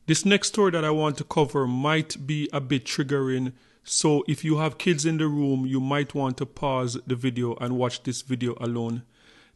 This next story that I want to cover might be a bit triggering, so if you have kids in the room, you might want to pause the video and watch this video alone.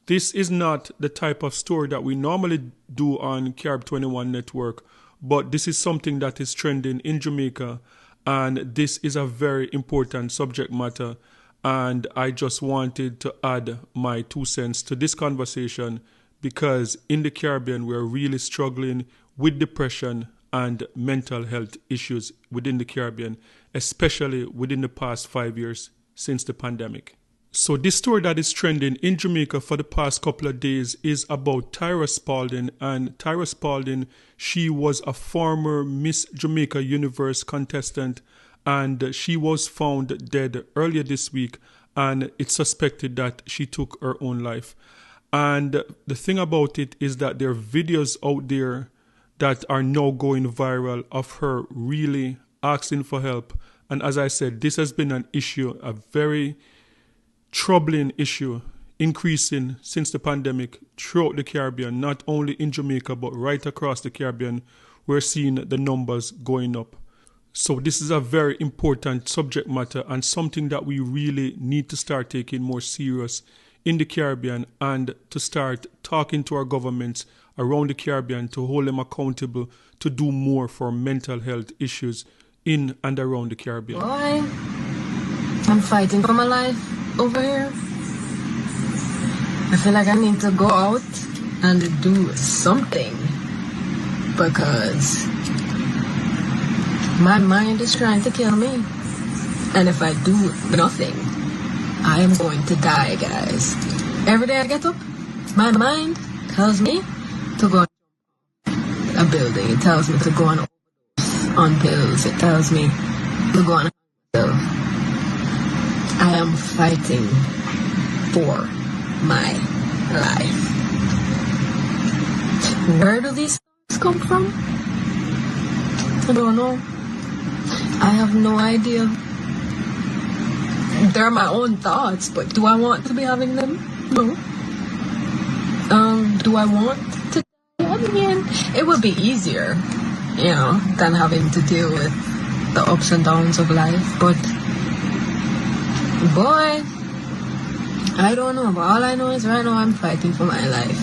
This is not the type of story that we normally do on Carib 21 Network, but this is something that is trending in Jamaica, and this is a very important subject matter, and I just wanted to add my 2 cents to this conversation because in the Caribbean we're really struggling with depression and mental health issues within the Caribbean, especially within the past 5 years since the pandemic. So this story that is trending in Jamaica for the past couple of days is about Tyra Spalding. And Tyra Spalding, she was a former Miss Jamaica Universe contestant, and she was found dead earlier this week, and it's suspected that she took her own life. And the thing about it is that there are videos out there that are now going viral of her really asking for help. And as I said, this has been an issue, a very troubling issue, increasing since the pandemic throughout the Caribbean, not only in Jamaica, but right across the Caribbean. We're seeing the numbers going up. So this is a very important subject matter and something that we really need to start taking more serious in the Caribbean, and to start talking to our governments around the Caribbean to hold them accountable to do more for mental health issues in and around the Caribbean. Boy, I'm fighting for my life over here. I feel like I need to go out and do something because my mind is trying to kill me. And if I do nothing, I am going to die, guys. Every day I get up, my mind tells me to go on a building. It tells me to go on pills. It tells me to go on a pill. I am fighting for my life. Where do these thoughts come from? I don't know. I have no idea. They're my own thoughts, but do I want to be having them? No. Do I want to? I mean, it would be easier, than having to deal with the ups and downs of life. But, boy, I don't know. But all I know is right now I'm fighting for my life.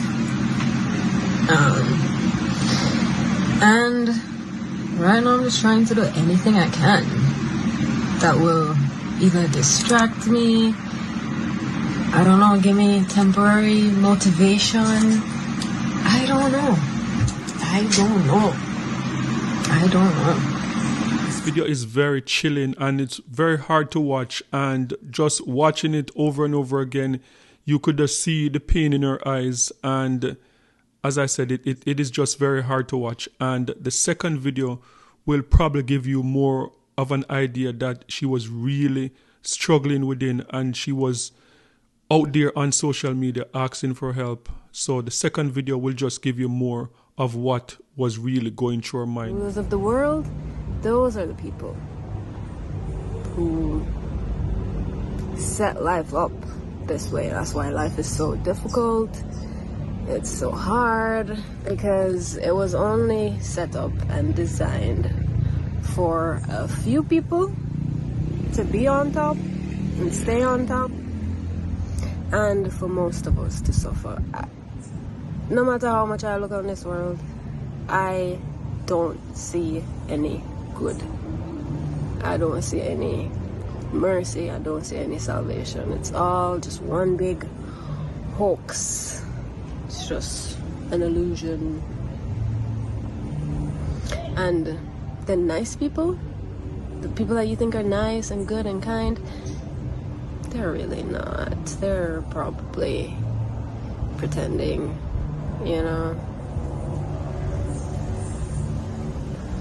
And right now I'm just trying to do anything I can that will either distract me, I don't know, give me temporary motivation. I don't know. This video is very chilling and it's very hard to watch, and just watching it over and over again, you could just see the pain in her eyes, and as I said, it is just very hard to watch. And the second video will probably give you more of an idea that she was really struggling within, and she was out there on social media asking for help. So the second video will just give you more of what was really going through her mind. Rulers of the world, those are the people who set life up this way. That's why life is so difficult. It's so hard because it was only set up and designed for a few people to be on top and stay on top, and for most of us to suffer. No matter how much I look on this world, I don't see any good. I don't see any mercy. I don't see any salvation. It's all just one big hoax. It's just an illusion. And the nice people, the people that you think are nice and good and kind, they're really not. They're probably pretending,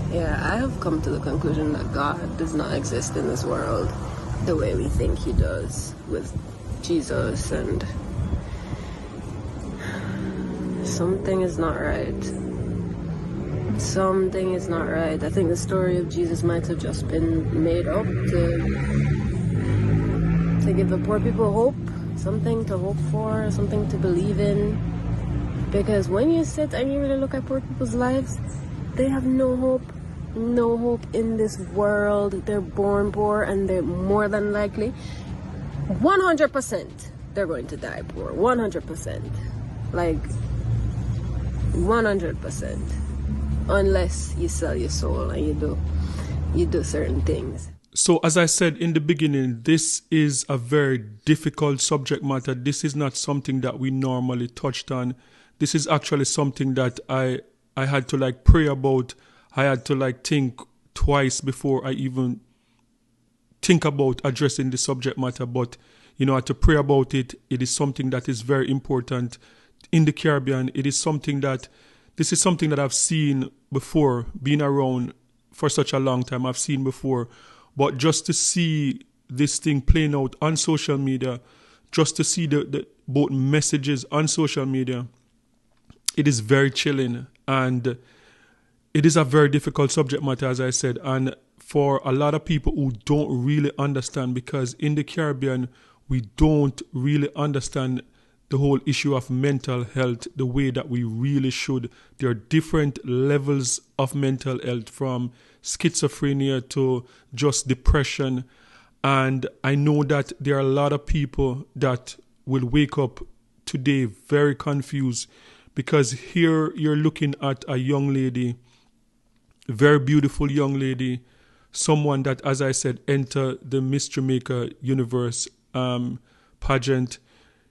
Yeah, I have come to the conclusion that God does not exist in this world the way we think he does with Jesus, and something is not right. Something is not right. I think the story of Jesus might have just been made up to give the poor people hope, something to hope for, something to believe in. Because when you sit and you really look at poor people's lives, They have no hope. No hope in this world. They're born poor, and they're more than likely 100% they're going to die poor. 100%. Like 100%. Unless you sell your soul and you do certain things. So as I said in the beginning, this is a very difficult subject matter. This is not something that we normally touched on. This is actually something that I had to like pray about. I had to like think twice before I even think about addressing the subject matter. But, you know, I had to pray about it. It is something that is very important in the Caribbean. This is something that I've seen before, being around for such a long time. I've seen before. But just to see this thing playing out on social media, just to see the both messages on social media, it is very chilling. And it is a very difficult subject matter, as I said. And for a lot of people who don't really understand, because in the Caribbean, we don't really understand the whole issue of mental health the way that we really should. There are different levels of mental health, from schizophrenia to just depression. And I know that there are a lot of people that will wake up today very confused, because here you're looking at a young lady, a very beautiful young lady, someone that, as I said, entered the Miss Jamaica Universe pageant.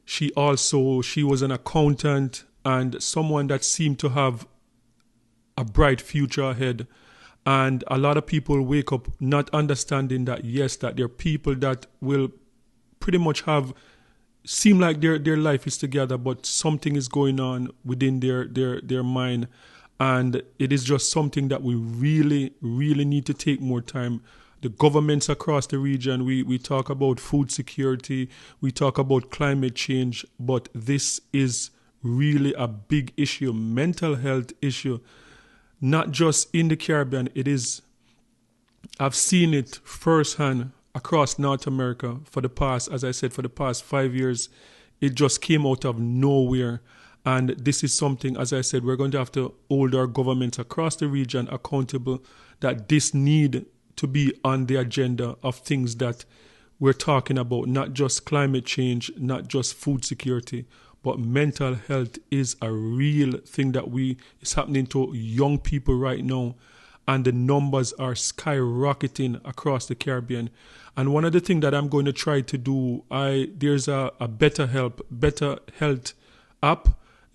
She was an accountant and someone that seemed to have a bright future ahead. And a lot of people wake up not understanding that, yes, that there are people that will pretty much seem like their life is together, but something is going on within their mind. And it is just something that we really, really need to take more time. The governments across the region, we talk about food security, we talk about climate change, but this is really a big issue, mental health issue, not just in the Caribbean. I've seen it firsthand across North America for the past 5 years. It just came out of nowhere. And this is something, as I said, we're going to have to hold our governments across the region accountable, that this need to be on the agenda of things that we're talking about, not just climate change, not just food security, but mental health is a real thing that is happening to young people right now. And the numbers are skyrocketing across the Caribbean. And one of the things that I'm going to try to do, there's a Better Health app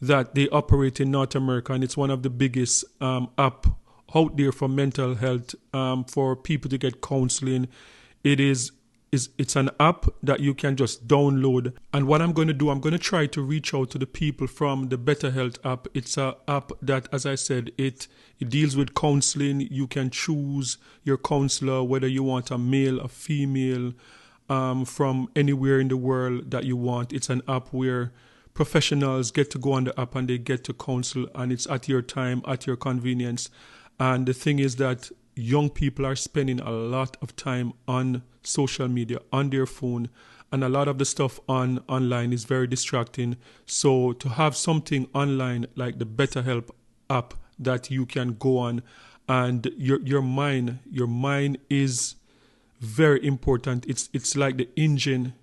that they operate in North America, and it's one of the biggest app out there for mental health, for people to get counseling. It's an app that you can just download. And what I'm going to do, I'm going to try to reach out to the people from the Better Health app. It's an app that, as I said, it deals with counseling. You can choose your counselor, whether you want a male, a female, from anywhere in the world that you want. It's an app where professionals get to go on the app and they get to counsel, and it's at your time, at your convenience. And the thing is that young people are spending a lot of time on social media, on their phone, and a lot of the stuff online is very distracting. So to have something online like the BetterHelp app that you can go on, and your mind is very important. It's like the engine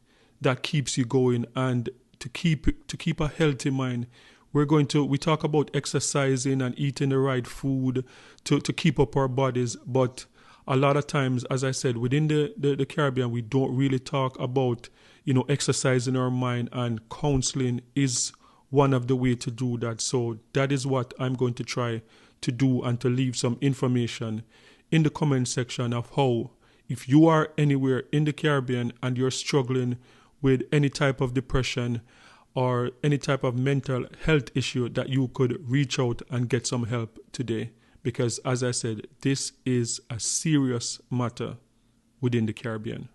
that keeps you going. And to keep a healthy mind, we talk about exercising and eating the right food to keep up our bodies. But a lot of times, as I said, within the Caribbean, we don't really talk about, exercising our mind, and counseling is one of the way to do that. So that is what I'm going to try to do, and to leave some information in the comment section of how, if you are anywhere in the Caribbean and you're struggling with any type of depression or any type of mental health issue, that you could reach out and get some help today. Because, as I said, this is a serious matter within the Caribbean.